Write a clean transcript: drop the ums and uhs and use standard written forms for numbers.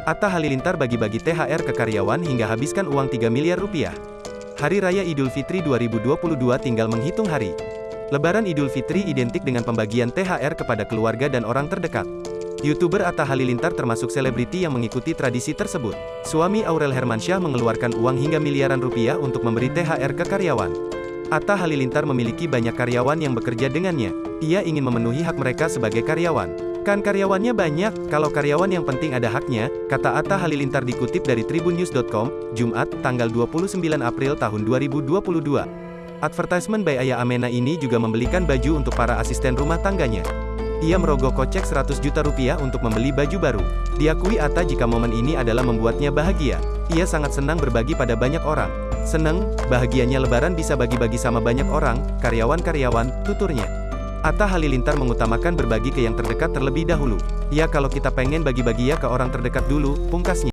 Atta Halilintar bagi-bagi THR ke karyawan hingga habiskan uang 3 miliar rupiah. Hari Raya Idul Fitri 2022 tinggal menghitung hari. Lebaran Idul Fitri identik dengan pembagian THR kepada keluarga dan orang terdekat. YouTuber Atta Halilintar termasuk selebriti yang mengikuti tradisi tersebut. Suami Aurel Hermansyah mengeluarkan uang hingga miliaran rupiah untuk memberi THR ke karyawan. Atta Halilintar memiliki banyak karyawan yang bekerja dengannya. Ia ingin memenuhi hak mereka sebagai karyawan. Kan karyawannya banyak, kalau karyawan yang penting ada haknya, kata Atta Halilintar dikutip dari tribunnews.com, Jumat, tanggal 29 April tahun 2022. Advertisement by Aya Amena ini juga membelikan baju untuk para asisten rumah tangganya. Ia merogoh kocek 100 juta rupiah untuk membeli baju baru. Diakui Atta jika momen ini adalah membuatnya bahagia. Ia sangat senang berbagi pada banyak orang. Seneng, bahagianya lebaran bisa bagi-bagi sama banyak orang, karyawan-karyawan, tuturnya. Atta Halilintar mengutamakan berbagi ke yang terdekat terlebih dahulu. Ya kalau kita pengen bagi-bagi ya ke orang terdekat dulu, pungkasnya.